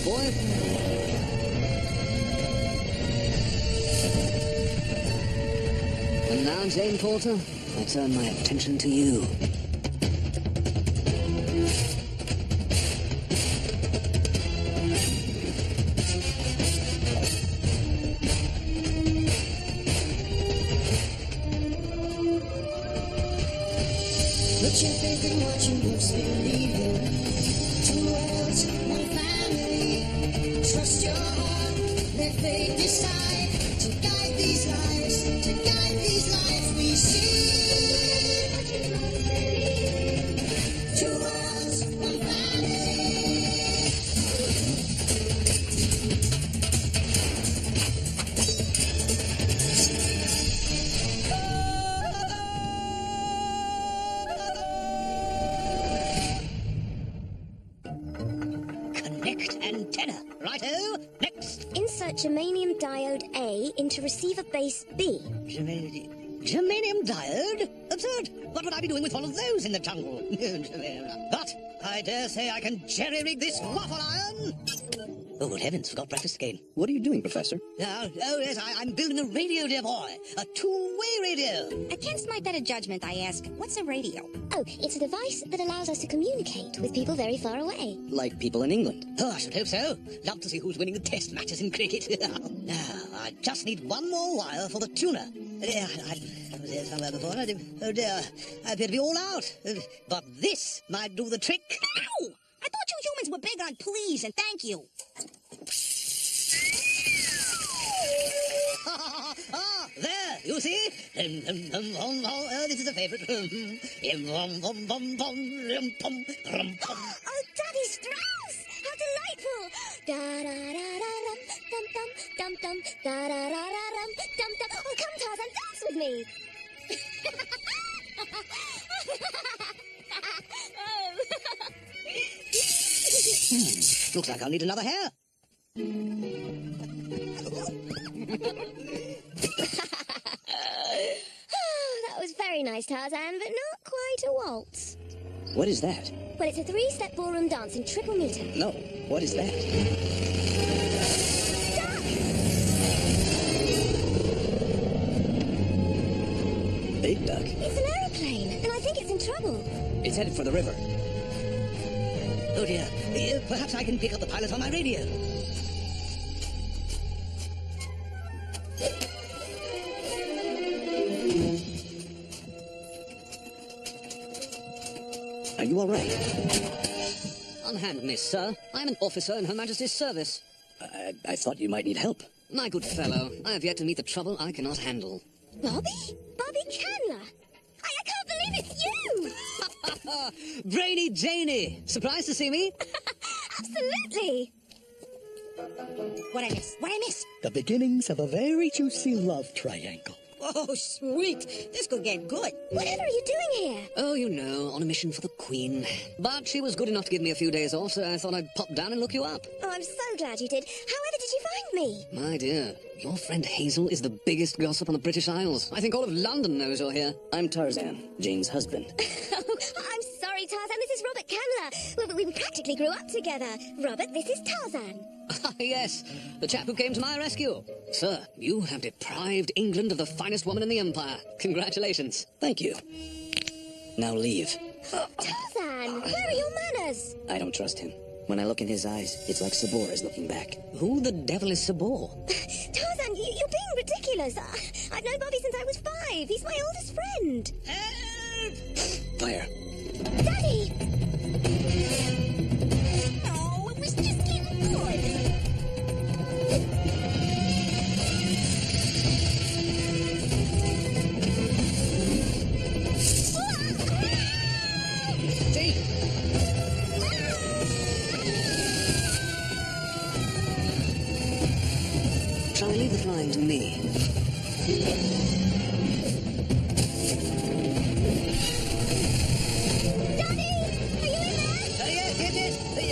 good boy. And now, Jane Porter, I turn my attention to you. Put your faith in what you most believe in. Two worlds, one family. Trust your heart, let fate decide to guide these lives, to guide these lives we see. What you most believe. Two worlds, one family. Antenna. Righto. Next. Insert germanium diode A into receiver base B. Germanium diode? Absurd. What would I be doing with one of those in the jungle? But I dare say I can jerry-rig this waffle iron. Oh, good heavens, forgot breakfast again. What are you doing, Professor? Oh, yes, I'm building a radio, dear boy. A two-way radio. Against my better judgment, I ask, what's a radio? Oh, it's a device that allows us to communicate with people very far away. Like people in England. Oh, I should hope so. Love to see who's winning the test matches in cricket. Now, I just need one more wire for the tuner. I was here somewhere before. Oh, dear. I appear to be all out. But this might do the trick. Ow! I thought you humans were big on please and thank you. There, you see? This is a favorite. Oh, Daddy Strauss! How delightful! Da-da-da-da-dum, dum-dum, da-da-da-da-dum, dum-dum. Oh, come, Tarzan, dance with me! Looks like I'll need another hair. That was very nice, Tarzan, but not quite a waltz. What is that? Well, it's a three-step ballroom dance in triple meter. No. What is that? Duck! Big duck. It's an aeroplane, and I think it's in trouble. It's headed for the river. Oh, dear. Perhaps I can pick up the pilot on my radio. Are you all right? Unhand me, sir. I'm an officer in Her Majesty's service. I thought you might need help. My good fellow, I have yet to meet the trouble I cannot handle. Bobby? Bobby Chandler? I can't believe it's you! Brainy Janie! Surprised to see me? Absolutely! What'd I miss? What'd I miss? The beginnings of a very juicy love triangle. Oh, sweet. This could get good. Whatever are you doing here? Oh, you know, on a mission for the Queen. But she was good enough to give me a few days off, so I thought I'd pop down and look you up. Oh, I'm so glad you did. However did you find me? My dear, your friend Hazel is the biggest gossip on the British Isles. I think all of London knows you're here. I'm Tarzan, Jane's husband. Oh, I'm sorry, Tarzan. This is Robert Candler. We practically grew up together. Robert, this is Tarzan. Ah, yes, the chap who came to my rescue. Sir, you have deprived England of the finest woman in the Empire. Congratulations. Thank you. Now leave. Tarzan, where are your manners? I don't trust him. When I look in his eyes, it's like Sabor is looking back. Who the devil is Sabor? Tarzan, you're being ridiculous. I've known Bobby since I was 5. He's my oldest friend. Help! Fire. Daddy! No, it was just getting good. Shall we leave the flying to me? Yes.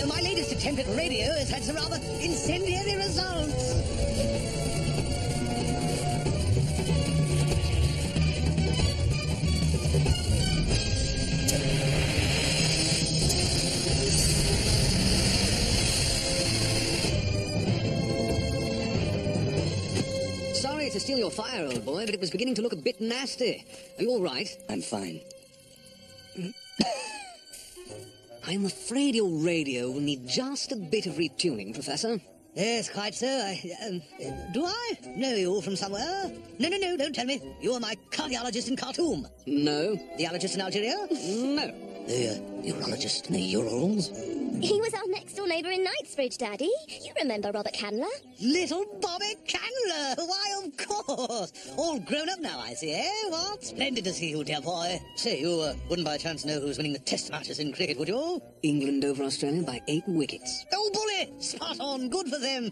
My latest attempt at radio has had some rather incendiary results. sorry to steal your fire, old boy, but it was beginning to look a bit nasty. Are you all right? I'm fine. I'm afraid your radio will need just a bit of retuning, Professor. Yes, quite so. Do I know you from somewhere? No, don't tell me. You are my cardiologist in Khartoum. No. The allergist in Algeria? No. The urologist in the Urals? He was our next-door neighbour in Knightsbridge, Daddy. You remember Robert Candler? Little Bobby Candler! Why, of course! All grown up now, I see, eh? What? Splendid to see you, dear boy. Say, you wouldn't by chance know who's winning the test matches in cricket, would you? England over Australia by 8 wickets. Oh, bully! Spot on. Good for them.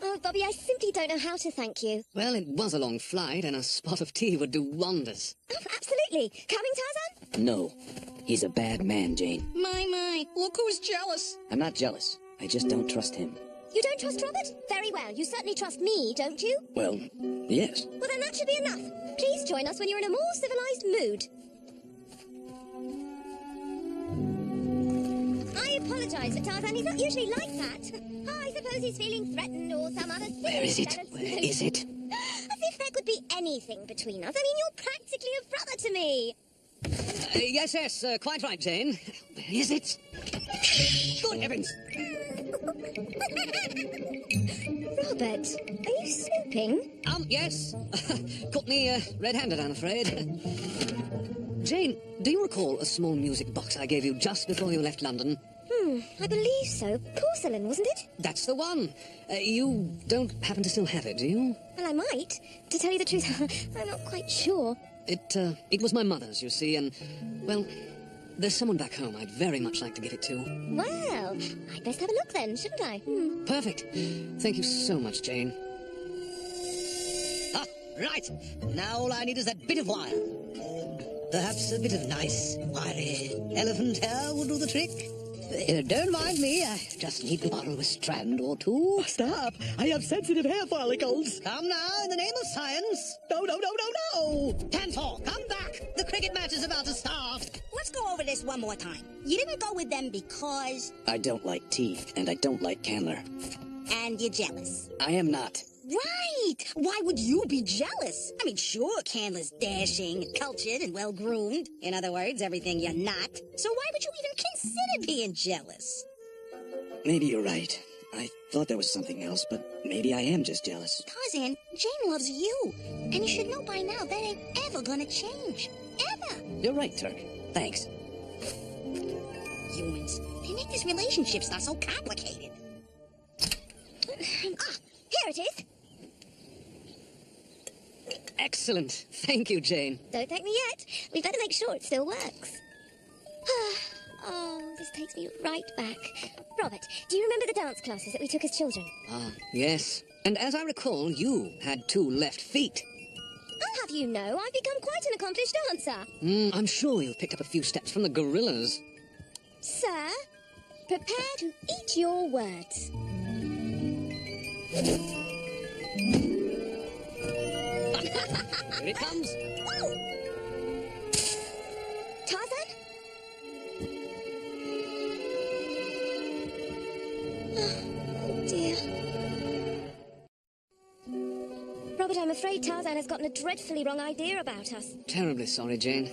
Oh, Bobby, I simply don't know how to thank you. Well, it was a long flight, and a spot of tea would do wonders. Oh, absolutely. Coming, Tarzan? No. He's a bad man, Jane. My, look who's jealous. I'm not jealous. I just don't trust him. You don't trust Robert? Very well. You certainly trust me, don't you? Well, yes. Well, then that should be enough. Please join us when you're in a more civilized mood. I apologise for Tarzan. He's not usually like that. I suppose he's feeling threatened or some other thing. Where is it? Where is it? As if there could be anything between us. I mean, you're practically a brother to me. Yes, quite right, Jane. Where is it? Good heavens! Robert, are you snooping? Yes. Caught me red-handed, I'm afraid. Jane, do you recall a small music box I gave you just before you left London? I believe so. Porcelain, wasn't it? That's the one. You don't happen to still have it, do you? Well, I might. To tell you the truth, I'm not quite sure. It was my mother's, you see, and, well, there's someone back home I'd very much like to give it to. Well, I'd best have a look then, shouldn't I? Perfect. Thank you so much, Jane. Ah, right. Now all I need is that bit of wire. Perhaps a bit of nice, wiry elephant hair will do the trick. Don't mind me. I just need to borrow a strand or two. Stop. I have sensitive hair follicles. Come now, in the name of science. No. 10-4, come back. The cricket match is about to start. Let's go over this one more time. You didn't go with them because... I don't like tea, and I don't like Candler. And you're jealous. I am not. Right! Why would you be jealous? I mean, sure, Candler's dashing, cultured, and well-groomed. In other words, everything you're not. So why would you even consider being jealous? Maybe you're right. I thought there was something else, but maybe I am just jealous. Tarzan, Jane loves you. And you should know by now that ain't ever gonna change. Ever. You're right, Turk. Thanks. Humans, they make these relationships not so complicated. Here it is. Excellent. Thank you, Jane. Don't thank me yet. We better make sure it still works. Oh, this takes me right back. Robert, do you remember the dance classes that we took as children? Ah, yes. And as I recall, you had 2 left feet. I'll have you know, I've become quite an accomplished dancer. I'm sure you've picked up a few steps from the gorillas. Sir, prepare to eat your words. Here it comes. Whoa! Tarzan? Oh, dear. Robert, I'm afraid Tarzan has gotten a dreadfully wrong idea about us. Terribly sorry, Jane.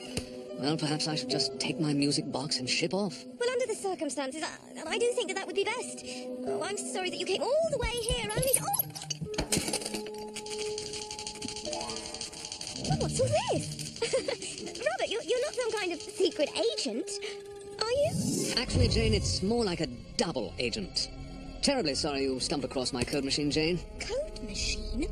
Well, perhaps I should just take my music box and ship off. Well, under the circumstances, I do think that would be best. Oh, I'm sorry that you came all the way here only to... Oh! Oh, what's all this? Robert, you're not some kind of secret agent, are you? Actually, Jane, it's more like a double agent. Terribly sorry you stumbled across my code machine, Jane. Code machine?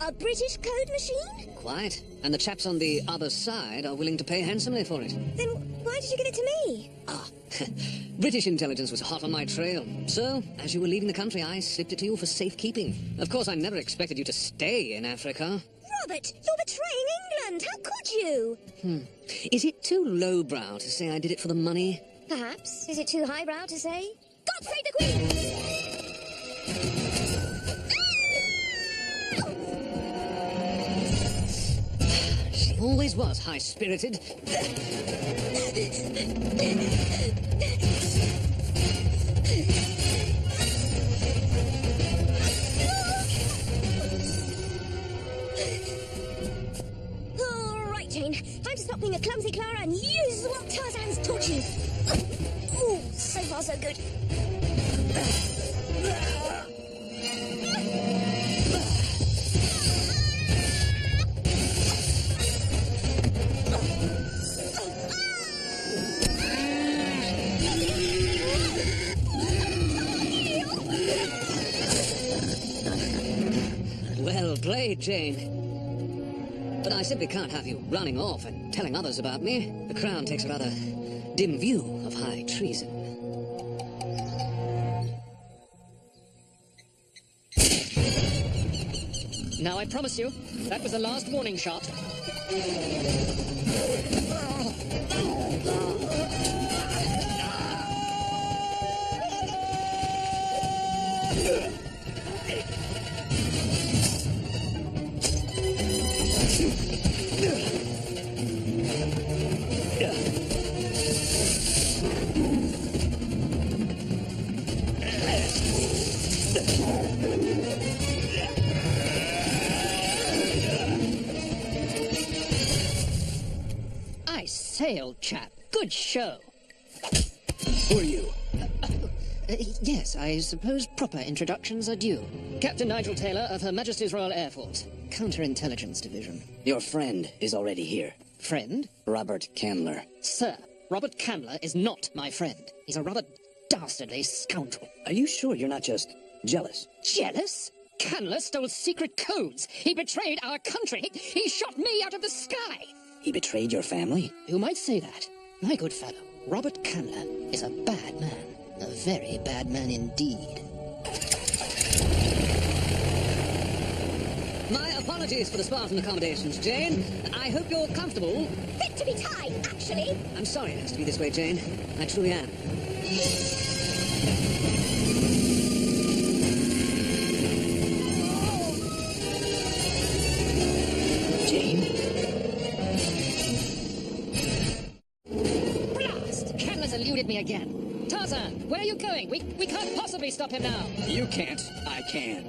A British code machine? Quite. And the chaps on the other side are willing to pay handsomely for it. Then why did you give it to me? British intelligence was hot on my trail. So, as you were leaving the country, I slipped it to you for safekeeping. Of course, I never expected you to stay in Africa. Robert, you're betraying England. How could you? Is it too lowbrow to say I did it for the money? Perhaps. Is it too highbrow to say? God save the Queen! She always was high-spirited. being a clumsy Clara and use what Tarzan's taught you. Ooh, so far so good. Well played, Jane. But I simply can't have you running off and telling others about me. The Crown takes a rather dim view of high treason. Now I promise you, that was the last warning shot. I say, old chap, good show. Who are you? Yes, I suppose proper introductions are due. Captain Nigel Taylor of Her Majesty's Royal Air Force, Counterintelligence Division. Your friend is already here. Friend? Robert Candler. Sir, Robert Candler is not my friend. He's a rather dastardly scoundrel. Are you sure you're not just jealous? Jealous? Candler stole secret codes. He betrayed our country. He shot me out of the sky. He betrayed your family? You might say that. My good fellow, Robert Candler is a bad man. A very bad man indeed. My apologies for the Spartan accommodations, Jane. I hope you're comfortable. Fit to be tied, actually. I'm sorry it has to be this way, Jane. I truly am. Jane? Blast! Candler's eluded me again. Tarzan, where are you going? We can't possibly stop him now. You can't. I can.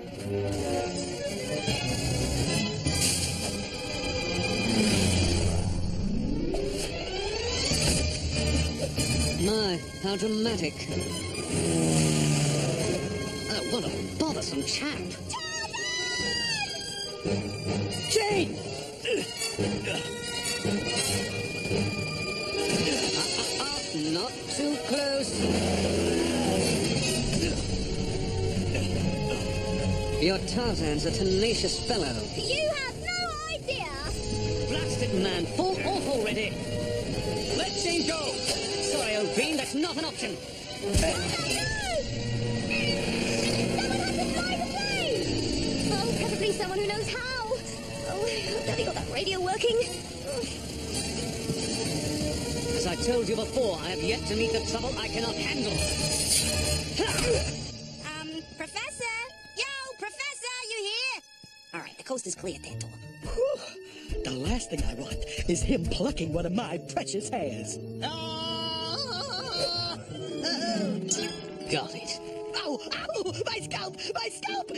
My, how dramatic. Oh, what a bothersome chap. Jane! Not too close. Your Tarzan's a tenacious fellow. You have no idea. Blasted man, fall off already. Let Jane go. Sorry, old bean, that's not an option. Someone has to fly the plane. Oh, preferably someone who knows how. Oh, I hope Daddy got that radio working. As I told you before, I have yet to meet the trouble I cannot handle. Professor? Yo, Professor, you here? All right, the coast is clear, Tantor. The last thing I want is him plucking one of my precious hairs. Got it. Ow! Ow! My scalp! My scalp!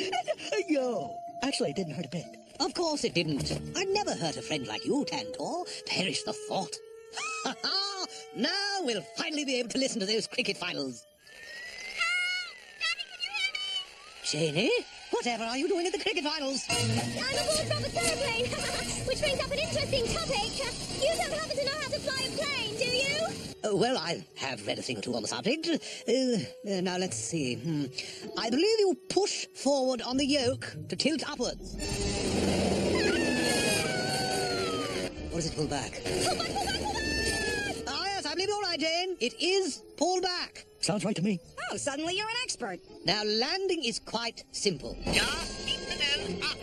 Yo! Actually, it didn't hurt a bit. Of course it didn't. I'd never hurt a friend like you, Tantor. Perish the thought. Ha ha! Now we'll finally be able to listen to those cricket finals. Janie, whatever are you doing at the cricket finals? I'm aboard Robert's aeroplane, which brings up an interesting topic. You don't happen to know how to fly a plane, do you? Well, I have read a thing or two on the subject. Now, let's see. I believe you push forward on the yoke to tilt upwards. Or is it pull back? Pull back, pull back, pull back! Ah, yes, I believe you're right, Jane. It is pull back. Sounds right to me. Oh, suddenly you're an expert. Now, landing is quite simple. Just keep the nose up.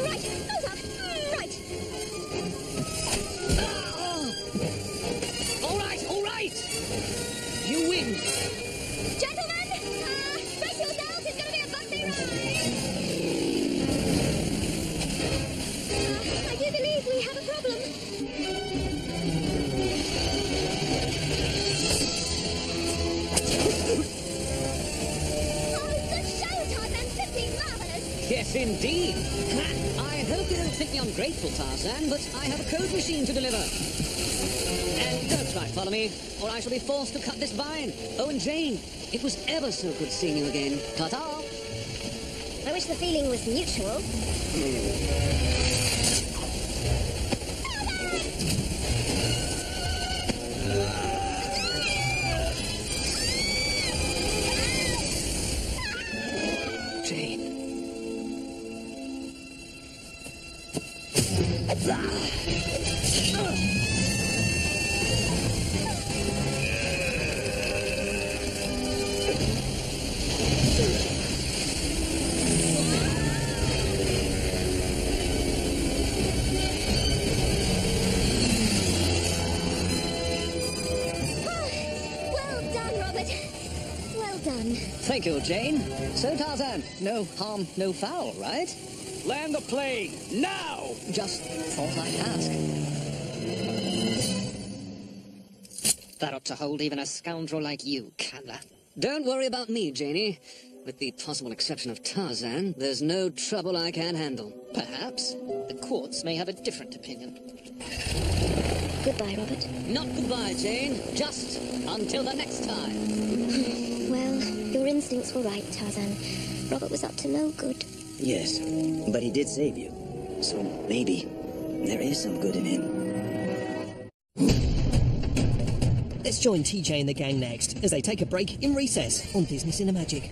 Right, nose up, right. All right. You win. Gentlemen, brace yourselves, it's going to be a bumpy ride. I do believe we have a problem. Yes, indeed. I hope you don't think me ungrateful, Tarzan, but I have a code machine to deliver. And don't try to follow me, or I shall be forced to cut this vine. Oh, and Jane, it was ever so good seeing you again. Ta-ta! I wish the feeling was mutual. Jane. Well done, Robert. Well done. Thank you, Jane. So, Tarzan, no harm, no foul, right? Land the plane, now! Just thought I'd ask. That ought to hold even a scoundrel like you, Candler. Don't worry about me, Janie. With the possible exception of Tarzan, there's no trouble I can't handle. Perhaps. The courts may have a different opinion. Goodbye, Robert. Not goodbye, Jane. Just until the next time. Well, your instincts were right, Tarzan. Robert was up to no good. Yes, but he did save you. So maybe there is some good in him. Let's join TJ and the gang next as they take a break in recess on Disney Cinemagic.